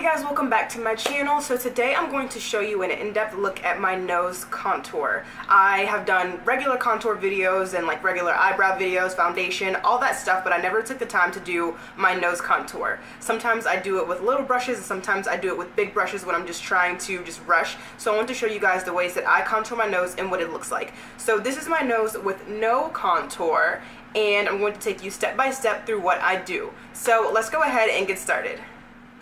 Hey guys, welcome back to my channel. So today I'm going to show you an in-depth look at my nose contour. I have done regular contour videos and like regular eyebrow videos, foundation, all that stuff, but I never took the time to do my nose contour. Sometimes I do it with little brushes and sometimes I do it with big brushes when I'm just trying to just rush. So I want to show you guys the ways that I contour my nose and what it looks like. So this is my nose with no contour, and I'm going to take you step by step through what I do. So let's go ahead and get started.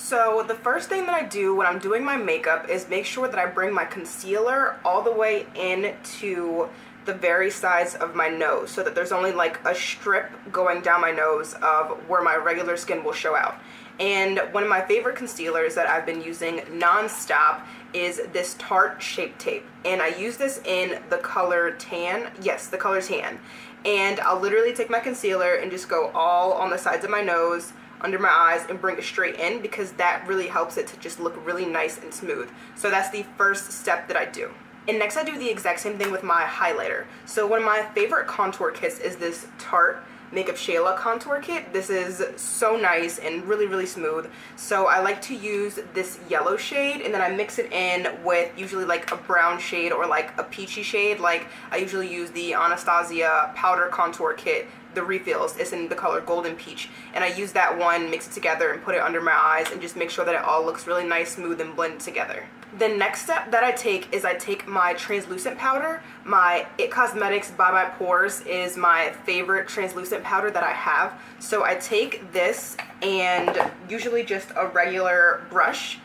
So the first thing that I do when I'm doing my makeup is make sure that I bring my concealer all the way into the very sides of my nose so that there's only like a strip going down my nose of where my regular skin will show out. And one of my favorite concealers that I've been using non-stop is this Tarte Shape Tape. And I use this in the color tan. Yes, the color tan. And I'll literally take my concealer and just go all on the sides of my nose, under my eyes, and bring it straight in because that really helps it to just look really nice and smooth. So that's the first step that I do. And next I do the exact same thing with my highlighter. So one of my favorite contour kits is this Tarte MakeupShayla contour kit. This is so nice and really smooth. So I like to use this yellow shade and then I mix it in with usually like a brown shade or like a peachy shade. Like I usually use the Anastasia powder contour kit, the refills. It's in the color golden peach, and I use that one, mix it together and put it under my eyes and just make sure that it all looks really nice, smooth, and blended together. The next step that I take is I take my translucent powder. My It Cosmetics BeauByte Pores is my favorite translucent powder that I have. So I take this and usually just a regular brush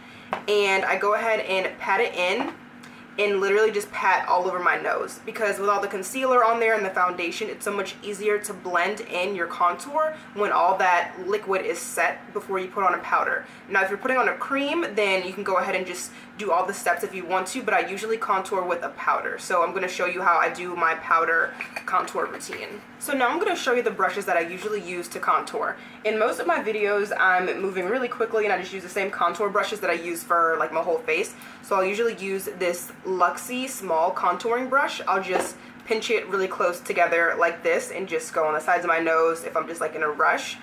and I go ahead and pat it in and literally just pat all over my nose, because with all the concealer on there and the foundation, it's so much easier to blend in your contour when all that liquid is set before you put on a powder. Now if you're putting on a cream, then you can go ahead and just do all the steps if you want to, but I usually contour with a powder. So I'm going to show you how I do my powder contour routine. So now I'm going to show you the brushes that I usually use to contour. In most of my videos I'm moving really quickly and I just use the same contour brushes that I use for like my whole face. So I'll usually use this Luxie small contouring brush. I'll just pinch it really close together like this and just go on the sides of my nose if I'm just like in a rush.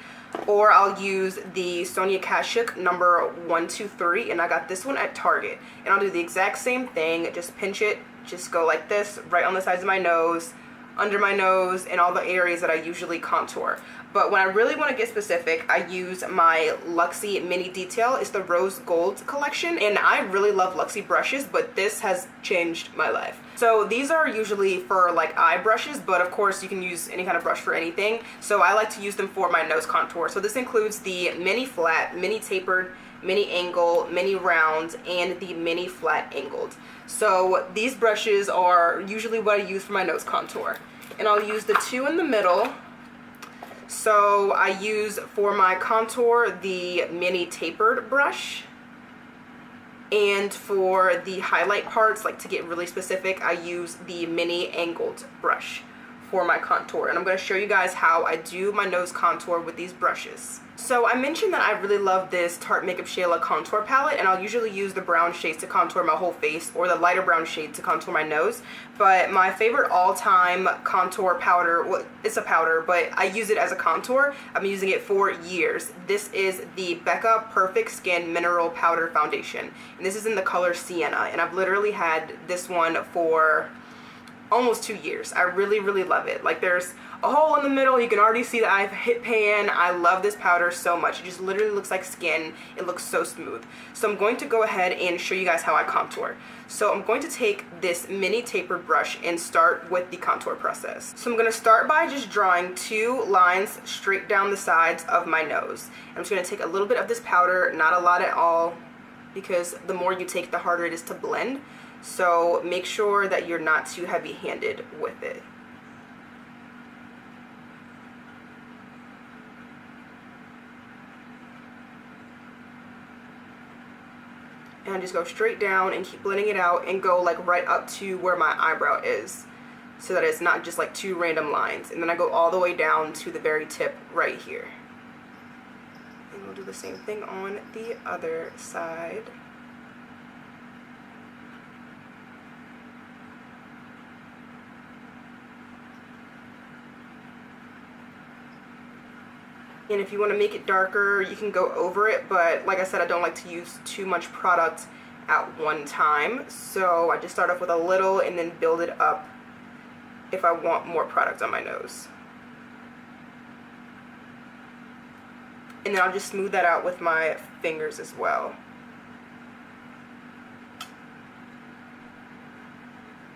Or I'll use the Sonia Kashuk number 123, and I got this one at Target. And I'll do the exact same thing, just pinch it, just go like this, right on the sides of my nose, under my nose, and all the areas that I usually contour. But when I really want to get specific, I use my Luxie Mini Detail. It's the rose gold collection, and I really love Luxie brushes, but this has changed my life. So these are usually for like eye brushes, but of course you can use any kind of brush for anything. So I like to use them for my nose contour. So this includes the mini flat, mini tapered, mini angle, mini round, and the mini flat angled. So these brushes are usually what I use for my nose contour. And I'll use the two in the middle. So I use for my contour the mini tapered brush, and for the highlight parts, like to get really specific, I use the mini angled brush for my contour. And I'm going to show you guys how I do my nose contour with these brushes. So I mentioned that I really love this Tarte MakeupShayla contour palette, and I'll usually use the brown shades to contour my whole face or the lighter brown shade to contour my nose. But my favorite all-time contour powder, well, it's a powder, but I use it as a contour. I've been using it for years. This is the Becca Perfect Skin Mineral Powder Foundation, and this is in the color Sienna, and I've literally had this one for almost 2 years. I really love it. Like there's a hole in the middle, you can already see that I've hit pan. I love this powder so much. It just literally looks like skin. It looks so smooth. So I'm going to go ahead and show you guys how I contour. So I'm going to take this mini tapered brush and start with the contour process. So I'm going to start by just drawing 2 lines straight down the sides of my nose. I'm just going to take a little bit of this powder, not a lot at all, because the more you take, the harder it is to blend. So make sure that you're not too heavy-handed with it. And I just go straight down and keep blending it out and go like right up to where my eyebrow is, so that it's not just like 2 random lines. And then I go all the way down to the very tip right here. And we'll do the same thing on the other side. And if you want to make it darker, you can go over it, but like I said, I don't like to use too much product at one time. So I just start off with a little and then build it up if I want more product on my nose. And then I'll just smooth that out with my fingers as well.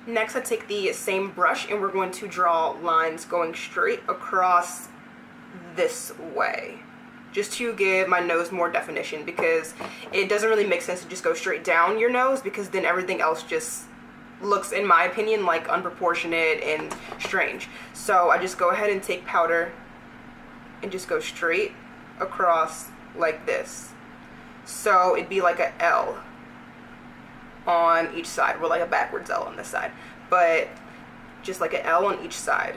Next, I take the same brush and we're going to draw lines going straight across this way, just to give my nose more definition, because it doesn't really make sense to just go straight down your nose, because then everything else just looks, in my opinion, like unproportionate and strange. So I just go ahead and take powder and just go straight across like this. So it'd be like a L on each side, or like a backwards L on this side, but just like an L on each side.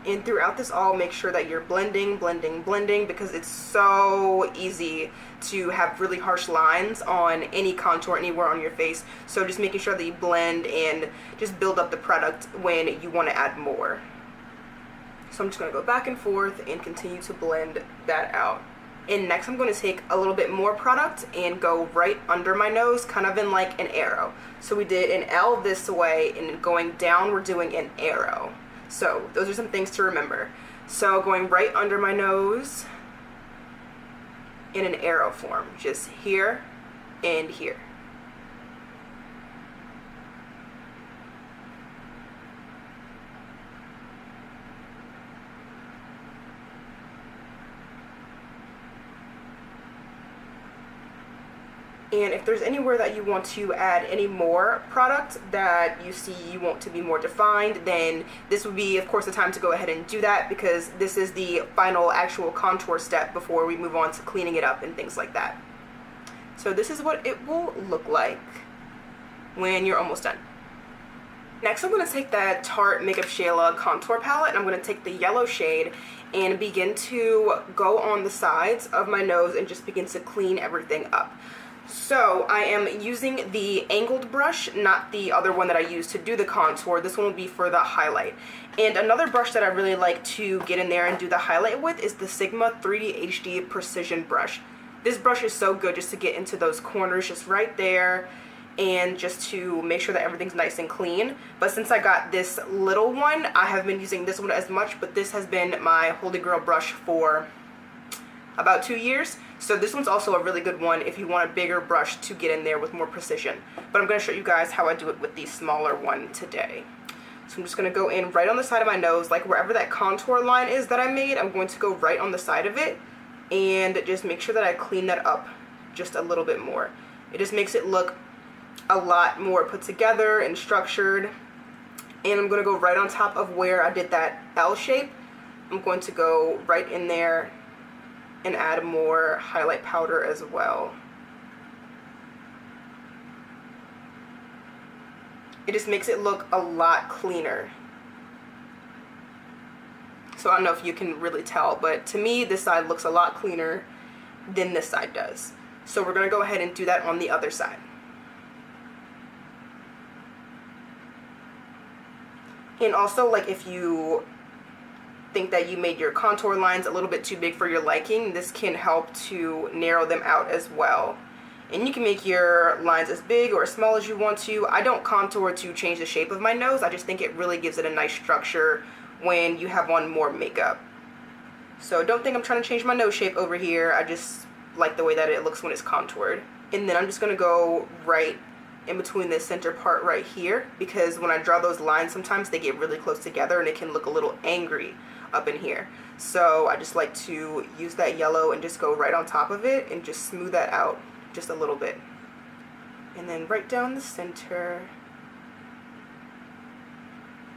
And throughout this all, make sure that you're blending, because it's so easy to have really harsh lines on any contour anywhere on your face. So just making sure that you blend and just build up the product when you want to add more. So I'm just going to go back and forth and continue to blend that out. And next I'm going to take a little bit more product and go right under my nose, kind of in like an arrow. So we did an L this way, and going down we're doing an arrow. So those are some things to remember. So going right under my nose in an arrow form, just here and here. And if there's anywhere that you want to add any more product that you see you want to be more defined, then this would be, of course, the time to go ahead and do that, because this is the final actual contour step before we move on to cleaning it up and things like that. So this is what it will look like when you're almost done. Next, I'm going to take that Tarte MakeupShayla contour palette, and I'm going to take the yellow shade and begin to go on the sides of my nose and just begin to clean everything up. So I am using the angled brush, not the other one that I used to do the contour. This one will be for the highlight. And another brush that I really like to get in there and do the highlight with is the Sigma 3D HD Precision brush. This brush is so good just to get into those corners just right there, and just to make sure that everything's nice and clean. But since I got this little one, I haven't been using this one as much, but this has been my holy grail brush for about 2 years. So this one's also a really good one if you want a bigger brush to get in there with more precision. But I'm going to show you guys how I do it with the smaller one today. So I'm just going to go in right on the side of my nose, like wherever that contour line is that I made, I'm going to go right on the side of it and just make sure that I clean that up just a little bit more. It just makes it look a lot more put together and structured. And I'm going to go right on top of where I did that L shape. I'm going to go right in there and add more highlight powder as well. It just makes it look a lot cleaner. So I don't know if you can really tell, but to me this side looks a lot cleaner than this side does. So we're going to go ahead and do that on the other side. And also, like, if you think that you made your contour lines a little bit too big for your liking, this can help to narrow them out as well. And you can make your lines as big or as small as you want to. I don't contour to change the shape of my nose. I just think it really gives it a nice structure when you have on more makeup. So don't think I'm trying to change my nose shape over here. I just like the way that it looks when it's contoured. And then I'm just going to go right in between this center part right here, because when I draw those lines sometimes they get really close together and it can look a little angry up in here. So I just like to use that yellow and just go right on top of it and just smooth that out just a little bit. And then right down the center,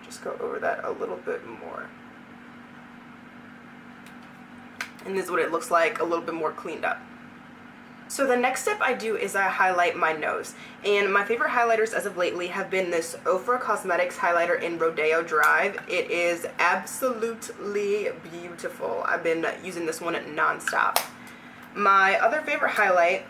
just go over that a little bit more. And this is what it looks like, a little bit more cleaned up. So the next step I do is I highlight my nose. And my favorite highlighters as of lately have been this Ofra Cosmetics highlighter in Rodeo Drive. It is absolutely beautiful. I've been using this one non-stop. My other favorite highlight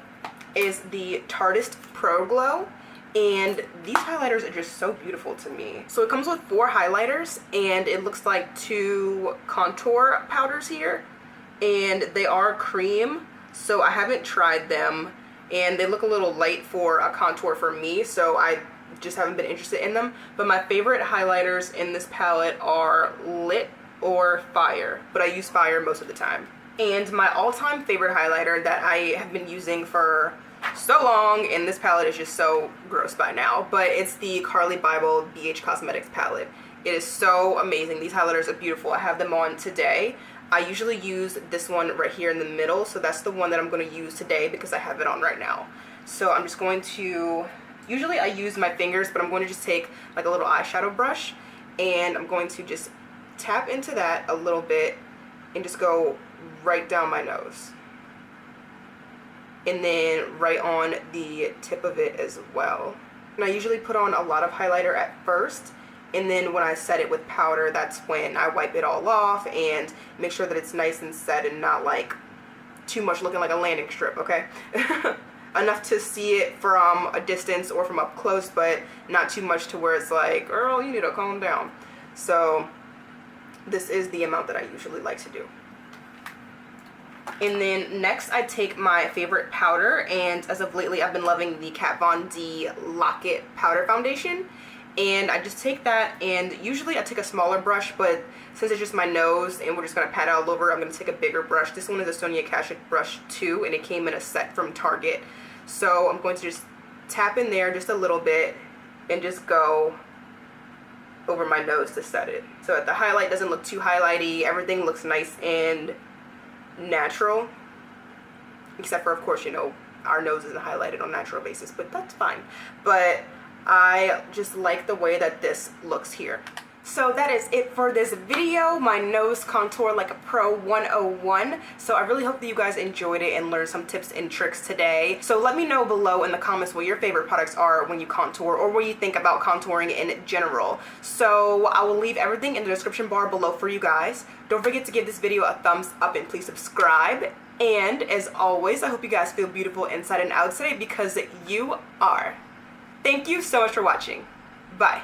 is the Tarteist Pro Glow. And these highlighters are just so beautiful to me. So it comes with 4 highlighters, and it looks like 2 contour powders here. And they are cream. So I haven't tried them, and they look a little light for a contour for me, so I just haven't been interested in them. But my favorite highlighters in this palette are Lit or Fire, but I use Fire most of the time. And my all-time favorite highlighter that I have been using for so long, and this palette is just so gross by now, but it's the Carli Bybel BH Cosmetics palette. It is so amazing. These highlighters are beautiful. I have them on today. I usually use this one right here in the middle, so that's the one that I'm going to use today because I have it on right now. So I'm just going to, usually I use my fingers, but I'm going to just take like a little eyeshadow brush, and I'm going to just tap into that a little bit and just go right down my nose. And then right on the tip of it as well. And I usually put on a lot of highlighter at first, and then when I set it with powder, that's when I wipe it all off and make sure that it's nice and set and not like too much looking like a landing strip, okay? Enough to see it from a distance or from up close, but not too much to where it's like, girl, you need to calm down. So this is the amount that I usually like to do. And then next I take my favorite powder, and as of lately I've been loving the Kat Von D Lock-It Powder Foundation. And I just take that, and usually I take a smaller brush, but since it's just my nose and we're just going to pat it all over, I'm going to take a bigger brush. This one is a Sonia Kashuk brush 2, and it came in a set from Target. So I'm going to just tap in there just a little bit and just go over my nose to set it. So that the highlight doesn't look too highlighty, everything looks nice and natural. Except for, of course, you know, our nose isn't highlighted on a natural basis, but that's fine. But I just like the way that this looks here. So that is it for this video, my nose contour like a pro 101. So I really hope that you guys enjoyed it and learned some tips and tricks today. So let me know below in the comments what your favorite products are when you contour, or what you think about contouring in general. So I will leave everything in the description bar below for you guys. Don't forget to give this video a thumbs up and please subscribe. And as always, I hope you guys feel beautiful inside and out today, because you are. Thank you so much for watching. Bye.